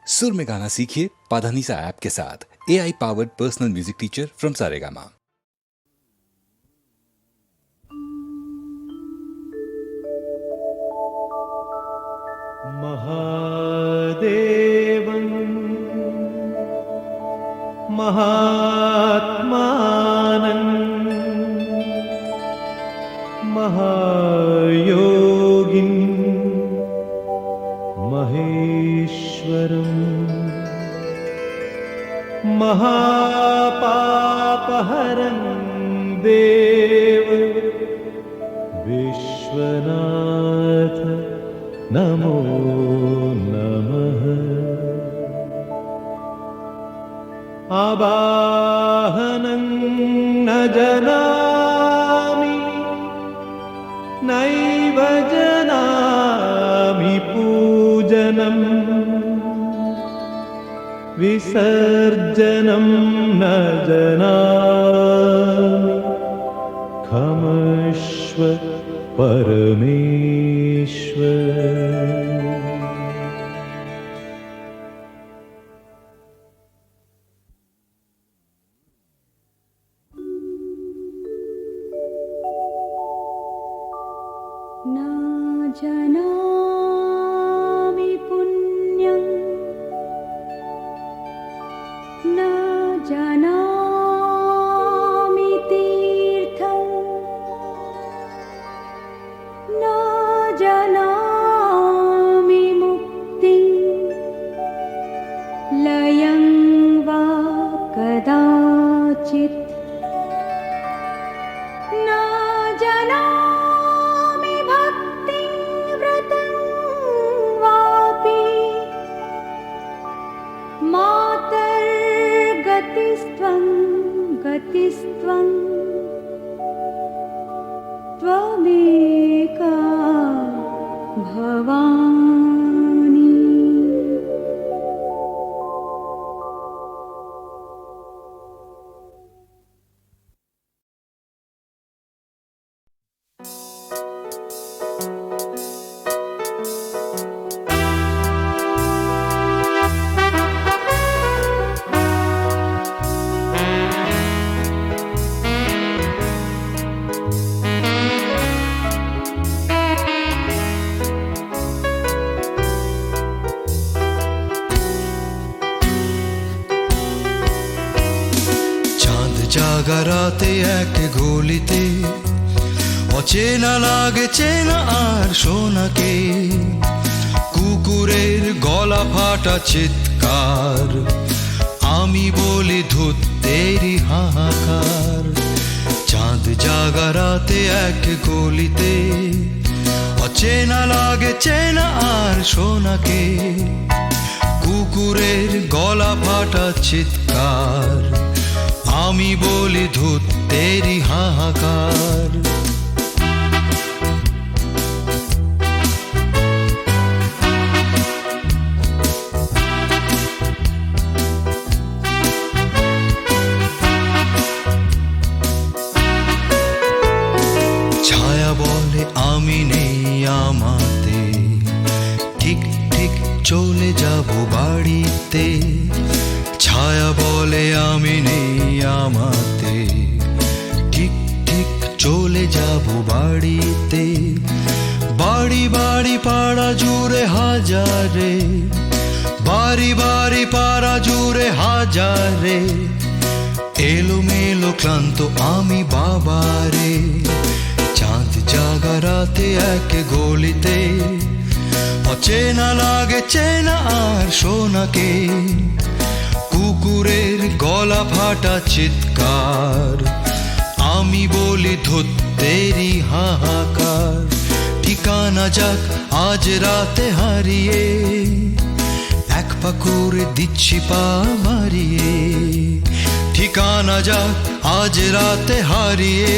सुर में गाना सीखिए पाधानीसा ऐप के साथ। AI powered personal music teacher from Saregama. महादेवं महात्मानं महायोगिं महेश्वरं महापापहरं देव विश्वनाथ नमो नमः। आवाहनं न जानामि नैव जानामि पूजनं विसर्जनं न जानामि क्षमस्व परमेश्वर। न जानामि पुण्यं न जानामि तीर्थं न जानामि मुक्तिं लयं वा कदाचित् न जानामि भक्तिं व्रतं वापि मातर्गतिस्त्वं गतिस्त्वं त्वमेका भवानि। জাগা রাতে এক গলিতে অচেনা লাগে চেনা আর সোনাকে, কুকুরের গলা ফাটা চিৎকার, আমি বলি ধুত তেরি হাহাকার। চাঁদ জাগা রাতে এক গলিতে অচেনা লাগে চেনা আর সোনাকে, কুকুরের গলা ফাটা চিৎকার, আমি বলি ধুত তেরি হাহাকার। ছায়া বলে আমি নেই আমাতে, ঠিক ঠিক চলে যাব বাড়িতে। ছায়া বলে আমি নেই আমাতে, ঠিক ঠিক চলে যাব বাড়িতে। বাড়ি বাড়ি পাড়া জুড়ে হাজারে, বাড়ি বাড়ি পাড়া জুড়ে হাজারে, এলোমেলো ক্লান্ত আমি বাবারে। চাঁদ জাগা রাতে এক গলিতে অচেনা লাগে চেনা আর সোনাকে, কুকুরের গলা ফাটা চিৎকার, আমি বলি ধুত তেরি হাহাকার। ঠিকানা যাক আজ রাতে হারিয়ে, এক পা করে দিচ্ছি পা মারিয়ে। ঠিকানা যাক আজ রাতে হারিয়ে,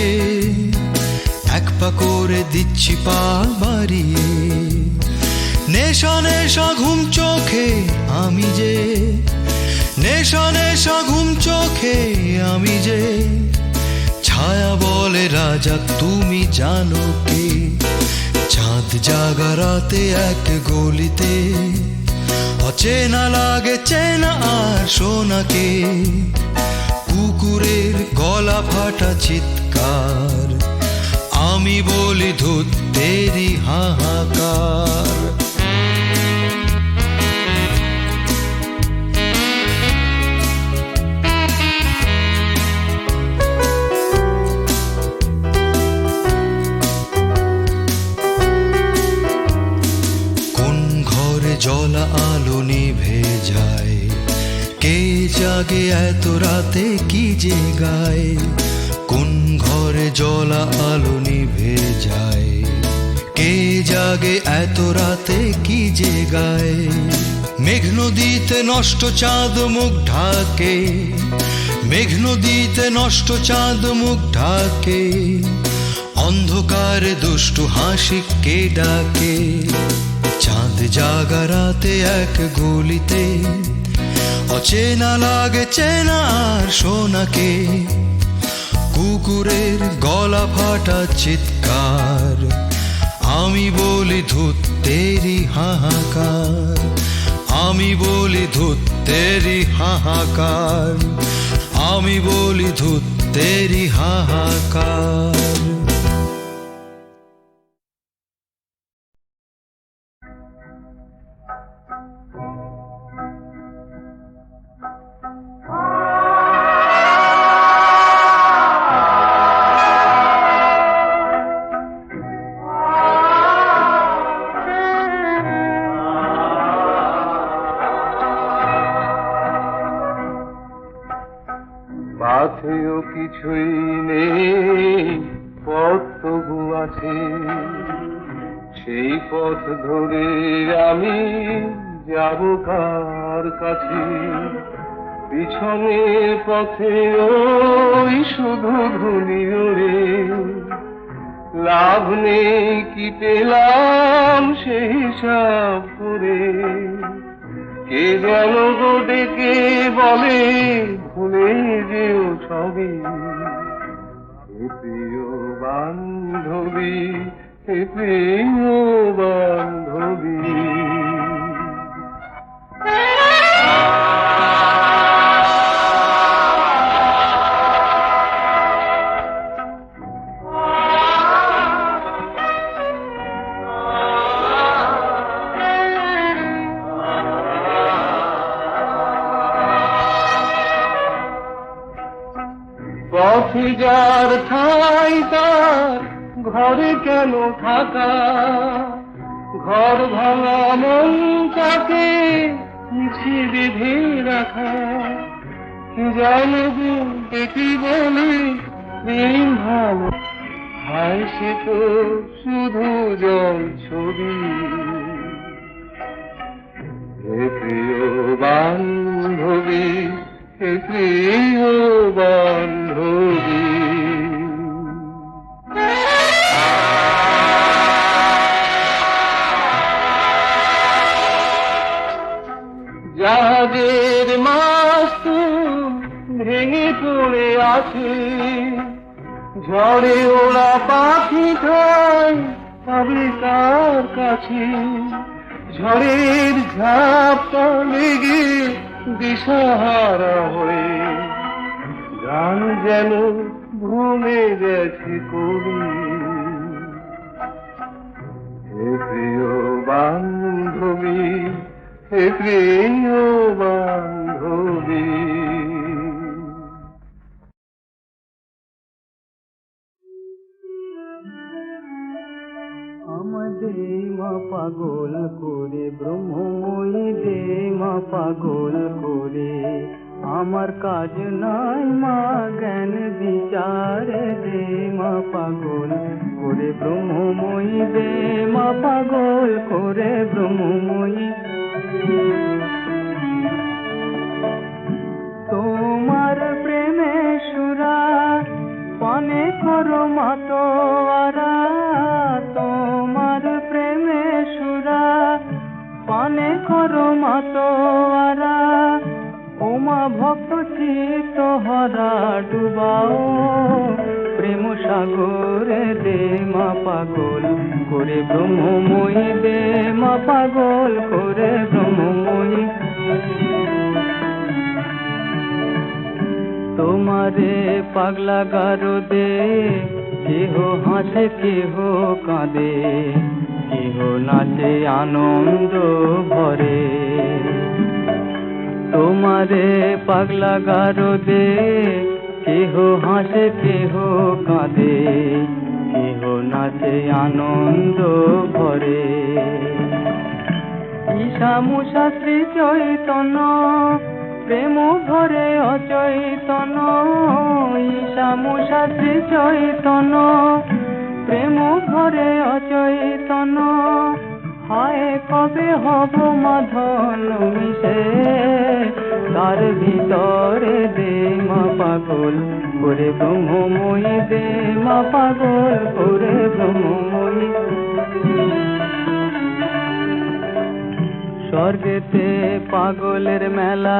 এক পা করে দিচ্ছি পা মারিয়ে। নেশা নেশা ঘুম চোখে আমি যে, নেশা নেশা ঘুম চোখে আমি যে। ছায়া বলে রাজা তুমি জানো কে, চাঁদ জাগা রাতে এক গলিতে অচেনা লাগে চেনা আর সোনাকে, কুকুরের গলা ফাটা চিৎকার, আমি বলি ধুত তেরি হাহাকার। জলা আলো নিভে যায়, কে জাগে এত রাতে কি যে গায়? কোন ঘরে জলা আলো নিভে যায়, কে জাগে এত রাতে কি যে গায়? মেঘ নদীতে নষ্ট চাঁদ মুখ ঢাকে, মেঘ নদীতে নষ্ট চাঁদ মুখ ঢাকে, অন্ধকারে দুষ্টু হাসি কে ডাকে? চাঁদ জাগা রাতে এক গলিতে, অচেনা লাগে চেনা আর সোনাকে, কুকুরের গলা ফাটা চিৎকার, আমি বলি ধুত তেরি হাহাকার, আমি বলি ধুত তেরি হাহাকার, আমি বলি ধুত তেরি হাহাকার। পথেও কিছুই নেই, পথ তবু আছে, সেই পথ ধরে আমি যাব কার কাছে? পিছনে পথে ওই শুধু ধুলি ওরে, লাভ নেই কি পেলাম সেই হিসাব করে। কে যেন গো ডেকে বলে ভুলে যেও সবই, হে প্রিয় বান্ধবী, হে প্রিয় বান্ধবী। পথে যার ঠাই তার ঘরে কেন থাকা, ঘর ভাঙা মনটাকে মুছে বেঁধে রাখা। কি জানো গো কি বলে প্রেম ভালো, হায় সে তো শুধু জল ছবি। হে প্রিয় বান্ধবী, হে প্রিয় বান্ধবী। জাহাজের মাস্ত ভেঙে পড়ে আছে, ঝড়ে ওরা পাখি ঠাই পাবে কার কাছে? ঝড়ের ঝাপটা লেগে দিশাহারা হয়ে গান যেন ভুলে গেছে কবি। হে প্রিয় বান্ধবী, হে প্রিয় বান্ধবী। আমাদের মা পাগল করে, ব্রহ্মময়ী দে মা পাগল করে, আমার কাজ নাই মা জ্ঞান বিচারে দে মা পাগল করে, ব্রহ্মময়ী দে মা পাগল করে, ব্রহ্মময়ী। তোমার প্রেমে সুরা পানে করো মাতোয়ারা, তোমার প্রেমে সুরা পানে করো মাতোয়ারা, ওমা ভক্ত চিত্ত হরা ডুবাও প্রেম সাগরে দে মা পাগল করে ব্রহ্মময়ী দে মা পাগল করে ব্রহ্মময়ী তোমারে পাগলা গারো দে কেহ হাসে কেহ কাঁদে কেহ নাচে আনন্দ ভরে তোমারে পাগলা গারো দে কেহ হাসে কেহ কাঁদে কেহ নাচে আনন্দ ভরে ঈশা মুষা শ্রী চৈতন্য প্রেম ভরে অচৈতন্য ঈশা মুষা শ্রী চৈতন্য প্রেম ভরে অচৈতন্য হায় কবে হব মাধন মিশে তার ভিতরে দে মা পাগল করে ব্রহ্মময়ী দে মা পাগল করে ব্রহ্মময়ী স্বর্গেতে পাগলের মেলা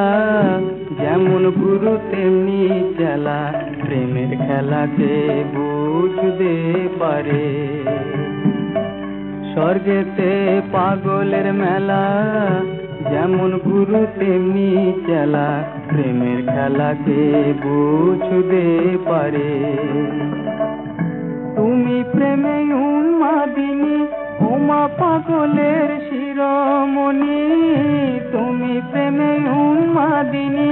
যেমন গুরু তেমনি চেলা প্রেমের খেলাকে বুঝতে পারে স্বর্গেতে পাগলের মেলা যেমন গুরু তেমনি চেলা প্রেমের খেলাকে বুঝতে পারে তুমি প্রেমে উন্মাদিনী উমা পাগলের শিরোমণি তুমি প্রেমে উন্মাদিনী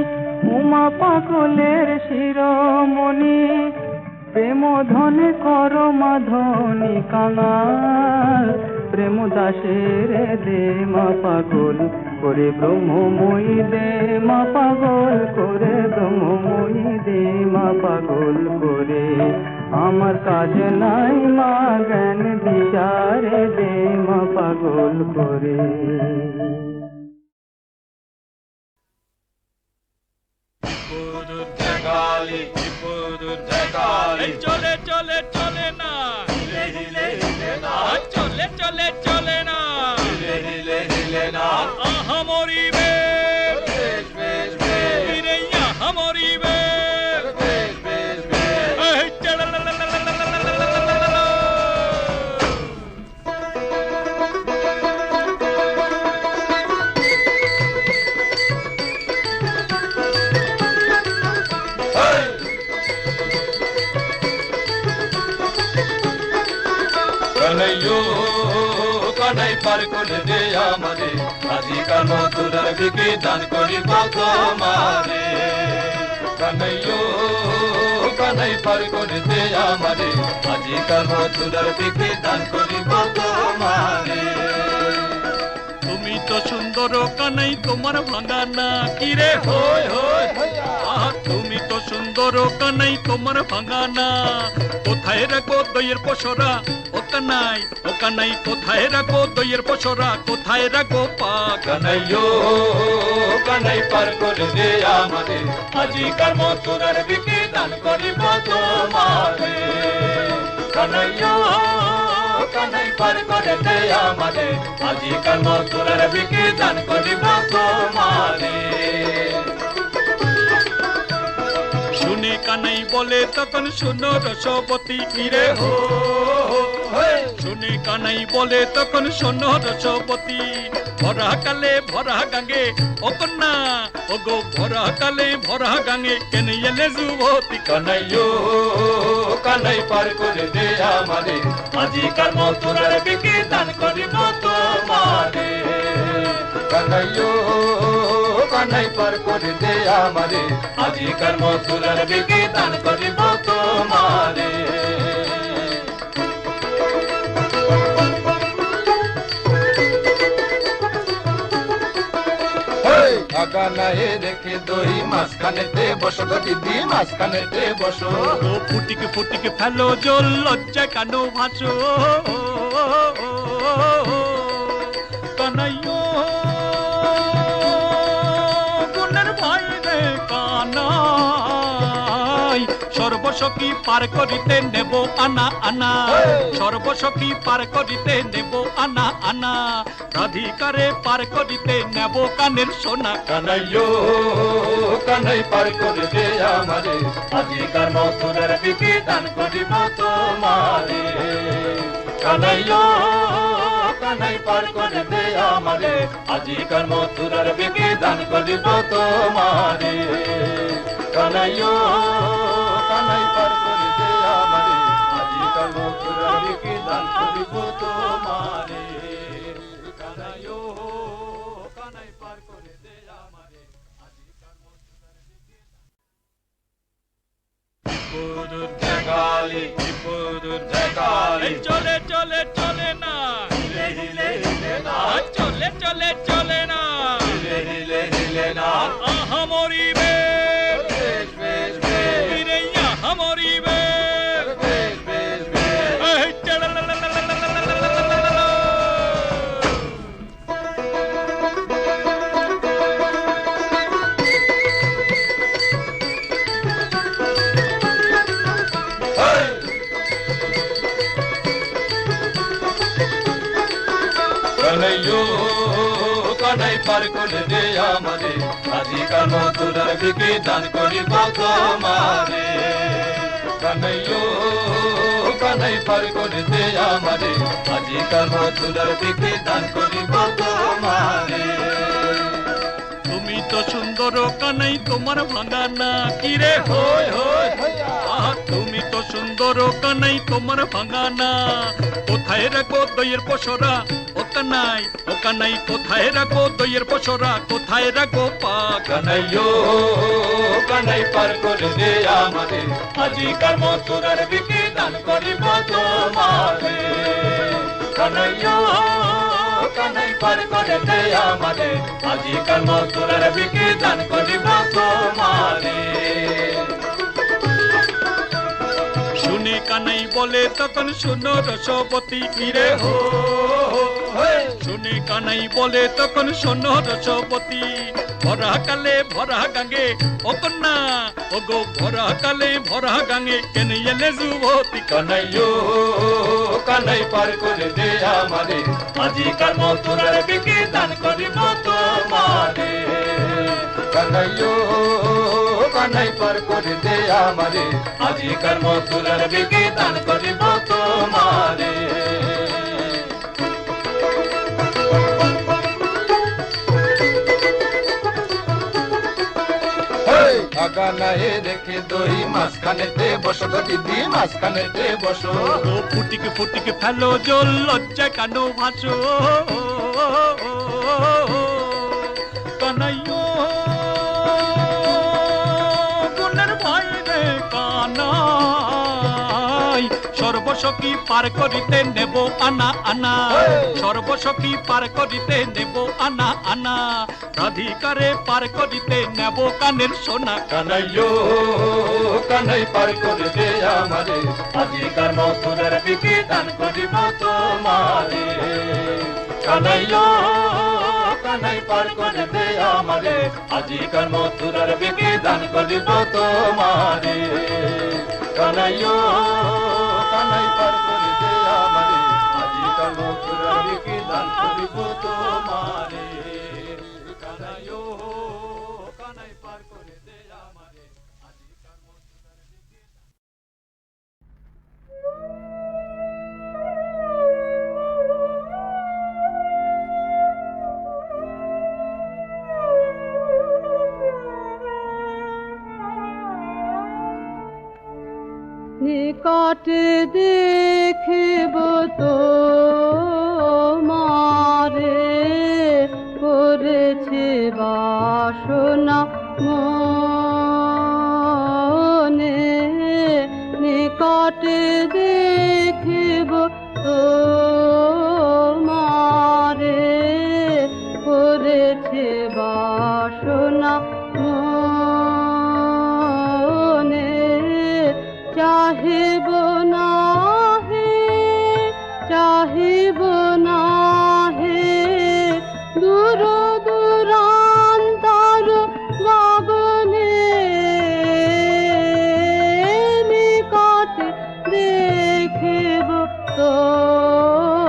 উমা পাগলের শিরোমণি প্রেম ধনে কর মাধনী কাঙাল প্রেম দাসের দে মা পাগল করে ব্রহ্মময়ী দে মা পাগল করে ব্রহ্মময়ী দে মা পাগল করে আমার কাজ নাই মা জ্ঞান বিচারে দে মা পাগল করে চলে চলে চলে না চলে চলে চলে না আহা মরিবে আহা মরিবে কানাই পার করে দে আমারে আজিকার মধুরার বিকে দান করিব তোমারে কানাই পার করে দে আমারে আজিকার মধুরার বিকে দান করিব তোমারে তুমি তো সুন্দর কানাই তোমার ভাঙা না কিরে হয় হয় তুমি তো সুন্দর কানাই তোমার ভাঙা না কোথায় রাখো দইয়ের পসরা ও কানাই কোথায় রাখো দইয়ের পসরা কোথায় রাখো পা কানাই পার করে দে আমারে আজিকার মধুরার বিকে দান করিব তোমারে কানাই পার করে দে আমারে আজিকার মধুরার বিকে দান করিব তোমারে শুনে কানাই বলে তখন শুনো রসবতী কিরে হো শুনে কানাই বলে তখন শোনো রসবতী ভরা কালে ভরা গাঙ্গে ও কন্যা ও গো ভরা কালে ভরা গাঙ্গে কেন এলে যুবতী কানাই পার করে দে আমারে আজিকার মথুরার বিকে দান করিব তোমারে কানাই পার করে দে আমারে আজিকার মথুরার বিকে দান করিব তোমারে গানায় রেখে দই মাঝখানেতে বসো গো দিদি মাঝখানেতে বসো ফুটিকে ফুটিকে ফেলো জল লজ্জা কানো ভাসো কানাইও গুণের ভাই রে কানাই সর্বসখী পার করিতে নেব আনা আনা সর্বসখী পার করিতে নেব আনা আনা রাধিকারে পার করিতে নেব কানের সোনা কানাই পার করে দে আমারে আজিকার মথুরার বিকি দান করিব তোমারে কানাইও কানাই পার করে দে আমারে আজিকার মথুরার বিকি দান করিব তোমারে কানাইও কানাই পার করে দে আমারে আজিকার মথুরার বিকি দান করিব তোমারে কানাইও কানাই পার করে দে আমারে আজিকার মথুরার বিকি পুদুর জাগালি পুদুর জাগালি চলে চলে চলে না হিলে হিলে হিলে না চলে চলে চলে না হিলে হিলে হিলে না আহা মরিবে বেশ বেশ বেশ হিরে আহা মরিবে বেশ বেশ বেশ এই চলে কানাইও কানাই পার করে দে আমারে আজিকার মথুরার বিকি দান করিব তোমারে কানাইও কানাই পার করে দে আমারে আজিকার মথুরার বিকি দান করিব তোমারে তুমি তো সুন্দর কানাই তোমার ভাঙা না কিরে হয় হয় তুমি তো সুন্দর কানাই তোমার ভাঙা না কোথায় রাখো দইয়ের পসরা ও কানাই কোথায় রাখো দইয়ের পসরা কোথায় রাখো পা কানাইও কানাই পার করে দে আমারে আজিকার মথুরার বিকি দান করিব তোমারে কানাইও কানাই পার করে দে আমারে আজিকার মথুরার বিকি দান করিব তোমারে শুনে কানাই বলে তখন শুনো রসবতী ফিরে হো শুনে কানাই বলে তখন শোনো রসবতী ভরা কালে ভরা গাঙ্গে ও কন্যা ও গো ভরা কালে ভরা গাঙ্গে কেনে এলে যুবতী কানাইও কানাই পার করে দে আমারে আজিকার মথুরার বিকি দান করিব তোমারে কানাইও কানাই পার করে দে আমারে আজিকার মথুরার বিকি দান করিব তোমারে আগানায় রেখে দই মাঝখানেতে বসো গো দিদি মাঝখানেতে বসো ফুটিকে ফুটিকে ফেলো জল লজ্জা কানো ভাসো কানাইও গুণের ভাই রে কানাই সর্বসখী পার করিতে নেব আনা আনা সর্বসখী পার করিতে নেব আনা আনা রাধিকারে পার করিতে নেব কানের সোনা কানাইও কানাই পার করে দে আমারে আজিকার মথুরার বিকি দান করিব তোমারে কানাইও কানাই পার করে দে আমারে আজিকার মথুরার বিকি দান করিব তোমারে কানাইও কানাই পার করে দে আমারে আজিকার মথুরার বিকি দান করিব তোমারে কানাইও কানাই পার করে দে আমারে আজিকার মথুরার বিকি নিকটে দেখিব তো মারে করেছে বাসনা মনে নিকটে দেখিব তো মারে করেছে বাসনা মনে চাহিব না হে চাহিব না হে দূর দূরান্তর গগনে নিকটে দেখিব তোমারে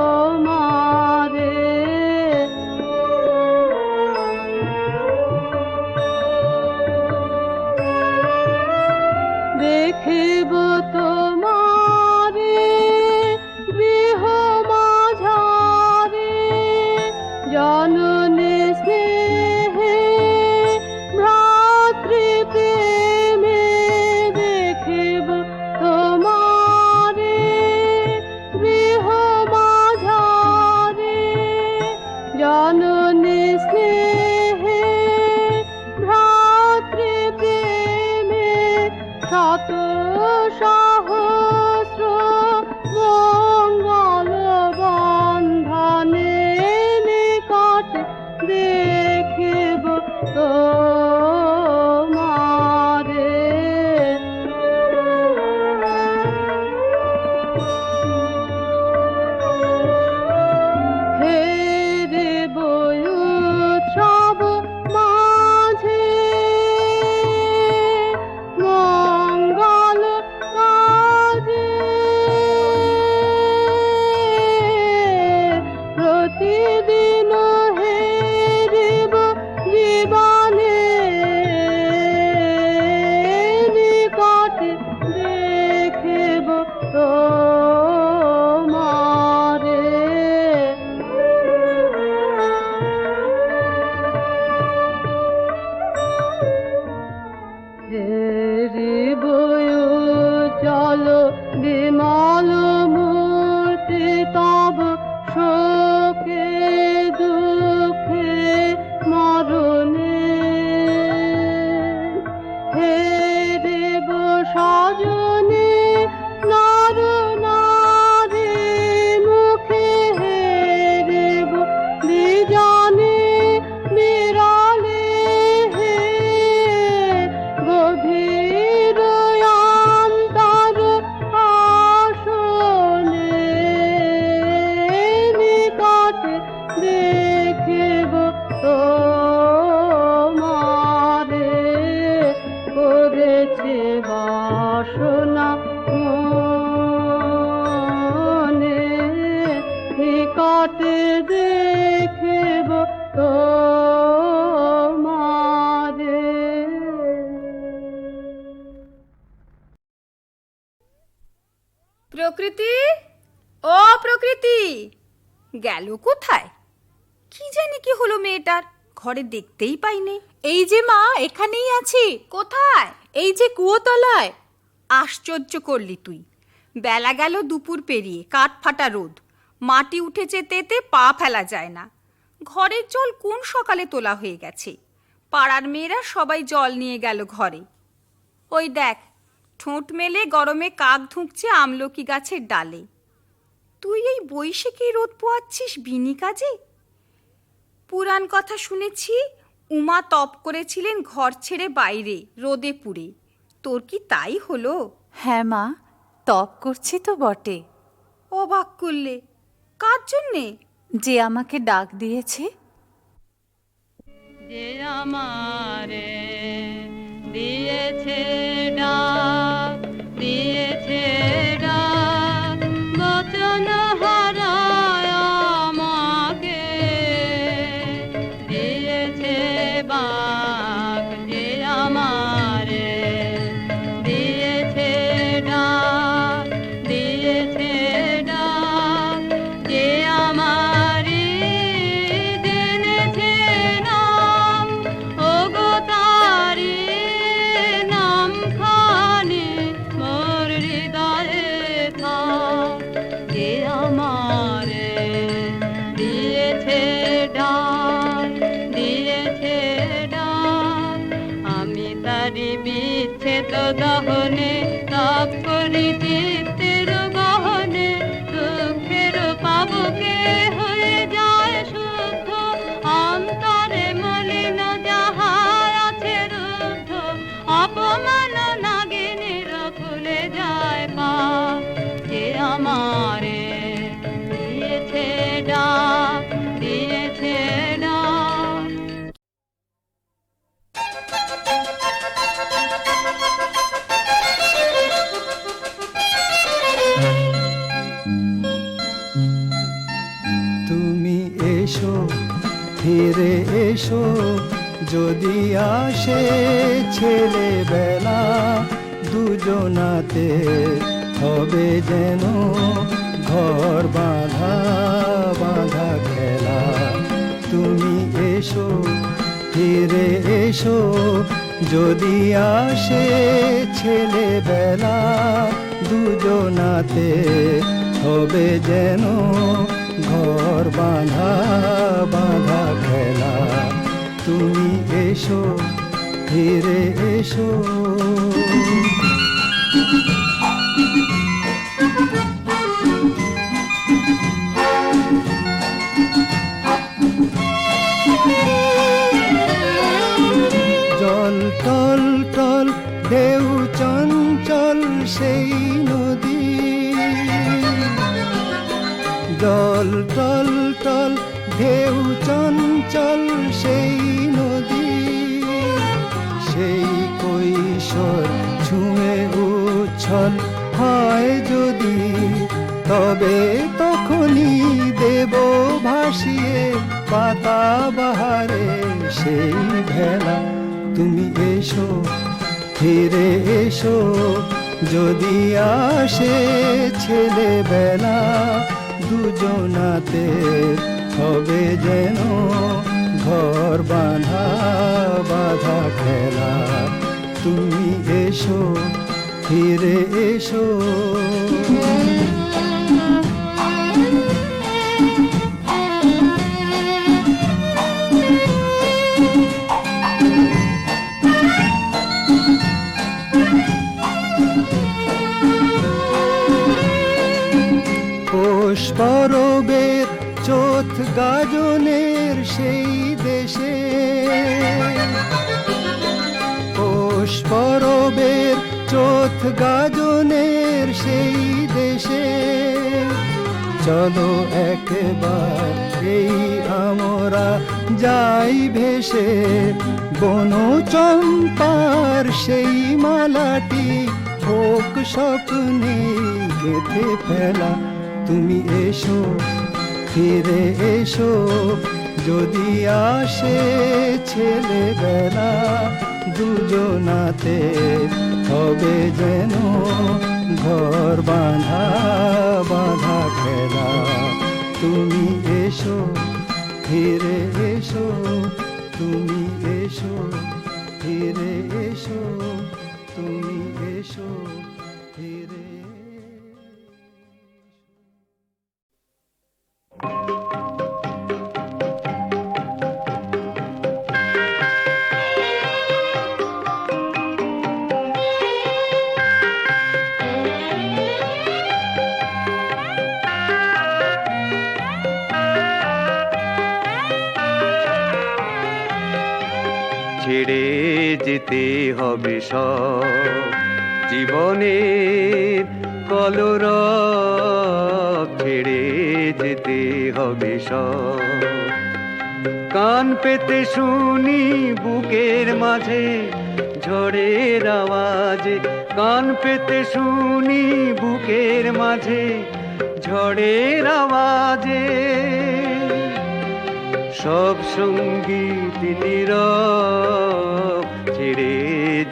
প্রকৃতি, ও প্রকৃতি, গেল কোথায়? কি জানি কি হলো মেয়েটার, ঘরে দেখতেই পাইনি। এই যে মা, এখানেই আছি। কোথায়? এই যে কুয়োতলায়। আশ্চর্য করলি তুই। বেলা গেল দুপুর পেরিয়ে, কাঠ ফাটা রোদ, মাটি উঠেছে তেতে, পা ফেলা যায় না। ঘরের জল কোন সকালে তোলা হয়ে গেছে। পাড়ার মেয়েরা সবাই জল নিয়ে গেল ঘরে। ওই দেখ, ঠোঁট মেলে গরমে কাক ধুঁকছে আমলকি গাছের ডালে। তুই এই বৈশাখী রোদ পোয়াচ্ছিস বিনি কাজে? পুরাণ কথা শুনেছি, উমা তপ করেছিলেন ঘর ছেড়ে বাইরে রোদে পুড়ে। তোর কি তাই হলো? হ্যাঁ মা, তপ করছি তো বটে। অবাক করলে। কার জন্যে? যে আমাকে ডাক দিয়েছে। যে আমারে দিয়েছে ডাক, দিয়েছে ডাক, বচন হারায় আমাকে দিয়েছে বাক। যে আমারে দিয়েছে ডাক, দিয়েছে ডাক, যে আমারে জেনেছে নাম, ওগো তারি নাম খানি মোর হৃদয়ে থাক। যে আমারে দিয়েছে ডাক, দিয়েছে ডাক, আমি তারি বিচ্ছেদ দহনে তাপ করি চিত্তের গহনে। দুঃখের পাবকে হয়ে যায় শুদ্ধ, অন্তরে মলিন যাহার আছে রুদ্ধ। অপমান নাগিনীর খুলে যায় পা। যে আমারে দিয়েছে ডাক, দিয়েছে ডাক। তুমি এসো, ফিরে এসো, যদি আসে ছেলেবেলা, দুজনাতে হবে যেন ঘর বাঁধা বাঁধা খেলা। তুমি এসো, ফিরে এসো, যদি আসে ছেলেবেলা, দুজনাতে হবে যেন ঘর বাঁধা বাঁধা খেলা। তুমি এসো, ফিরে এসো। জল টল টল ঢেউ চঞ্চল সেই নদী, জল টল টল ঢেউ চঞ্চল সেই নদী। সেই কৈশোর ছুঁয়ে উচ্ছল হয় যদি, তবে তখনই দেব ভাসিয়ে পাতা বাহারে সেই ভেলা। তুমি এসো, ফিরে এসো, যদি আসে ছেলেবেলা, দুজনাতে হবে যেন ঘর বাঁধা বাঁধা খেলা। তুমি এসো, ফিরে এসো। পৌষ পরবের চোথ গাজনের সেই দেশে, পৌষ পরবের চোথ গাজনের সেই দেশে, চলো একবার এই আমরা যাই ভেসে, বন চম্পার সেই মালাটি হোক স্বপ্নে গেঁথে ফেলা। তুমি এসো, ফিরে এসো, যদি আসে ছেলেবেলা, দুজনাতে হবে যেন ঘর বাঁধা বাঁধা খেলা। তুমি এসো ফিরে এসো, তুমি এসো ফিরে এসো, তুমি এসো ফিরে। ছেড়ে যেতে হবে সব জীবনের কলরব, ছেড়ে যেতে হবে সব। কান পেতে শুনি বুকের মাঝে ঝড়ের আওয়াজে, কান পেতে শুনি বুকের মাঝে ঝড়ের আওয়াজে। সব সঙ্গীত নীরব, ছেড়ে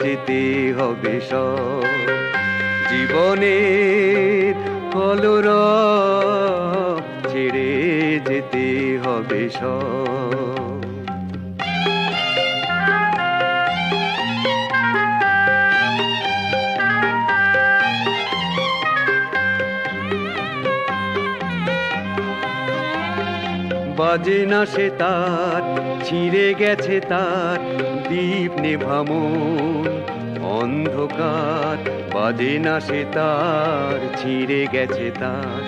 যেতে হবে সব জীবনের কলরব, ছেড়ে যেতে হবে সব। বাজে না সে তার, ছিঁড়ে গেছে তার দীপ নেভামন অন্ধকার। বাজে না সে তার, ছিঁড়ে গেছে তার,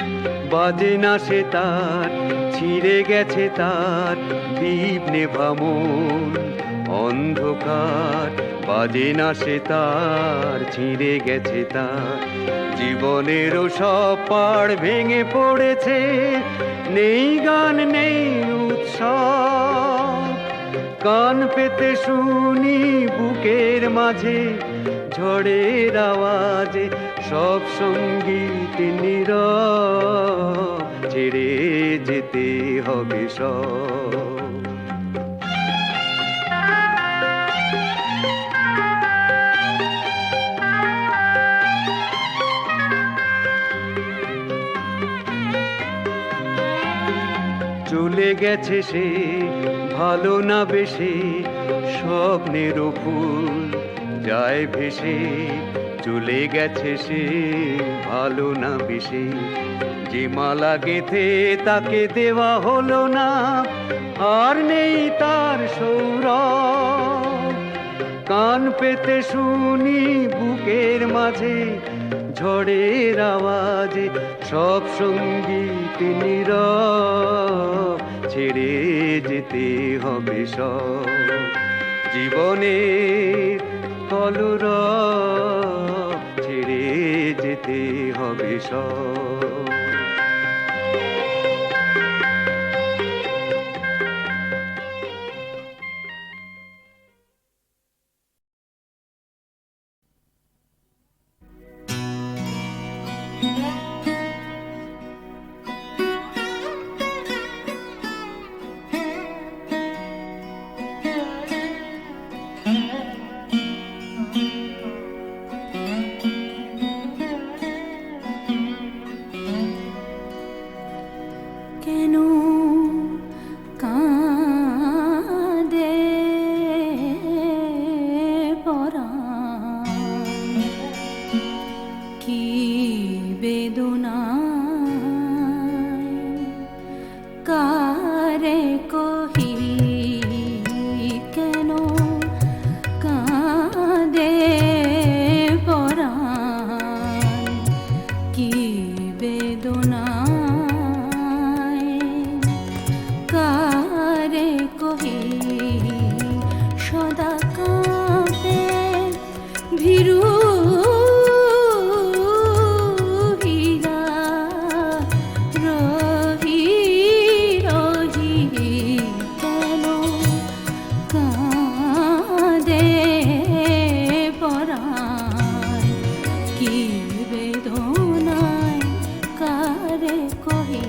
বাজে না সে তার, ছিঁড়ে গেছে তার দীপ নেভামন অন্ধকার। বাজে না সে তার, ছিঁড়ে গেছে তার। জীবনেরও সব পাড় ভেঙে পড়েছে, নেই গান নেই উৎসব। কান পেতে শুনি বুকের মাঝে ঝড়ের আওয়াজে, সব সঙ্গীত নীরব, ছেড়ে যেতে হবে সব। চলে গেছে সে ভালো না বেশে, স্বপ্নেরও ফুল যায় ভেসে। চলে গেছে সে ভালো না বেশে, যে মালা গেথে তাকে দেওয়া হলো না, আর নেই তার সৌরভ। কান পেতে শুনি বুকের মাঝে ঝড়ের আওয়াজে, সব সঙ্গীত নীরব, ছেড়ে যেতে হবে সব জীবনের কলরব, ছেড়ে যেতে হবে সব। কেন কাঁদে পরাণ, কি বেদনায় কারে কহি, কেন কাঁদে পরাণ, কি বেদনায় কারে কহি। সদা কাঁপে ভীরু হীরা, রহি রহি কেন কাঁদে পরাণ, কি বেদনায় কারে কহি।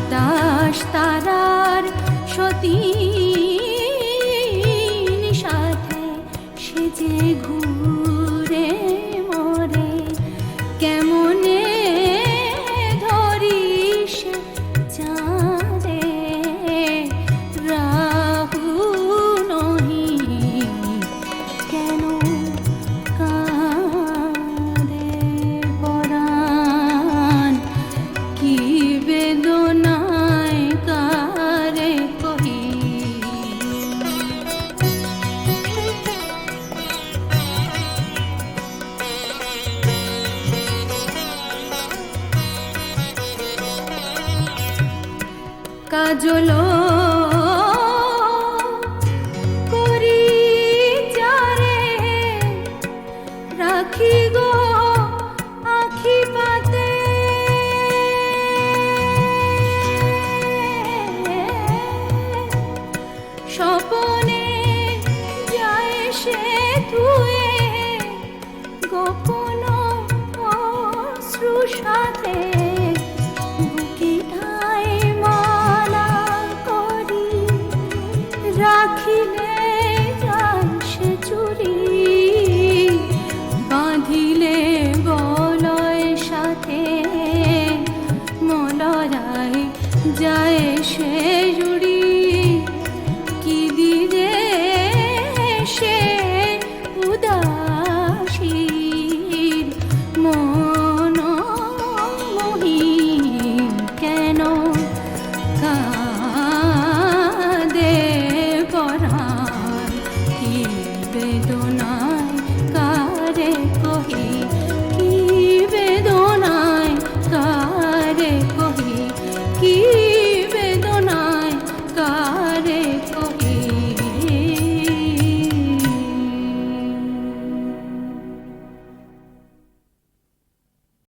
বাতাস তারার সতীন সাথে সে যে ঘুরে মরে কেমনে ধরিস চাঁদে রাহু নহি কেন কাঁদে পরাণ কি বেদনায় কারে কহি কাজল করি যারে রাখি গো আখি পাতে স্বপনে যায় সে ধুয়ে গোপন অশ্রু সাথে বুকিটায় মালা করি রাখিলে যায় সে চুরি বাঁধিলে বলয় সাথে মলরায় যায় সে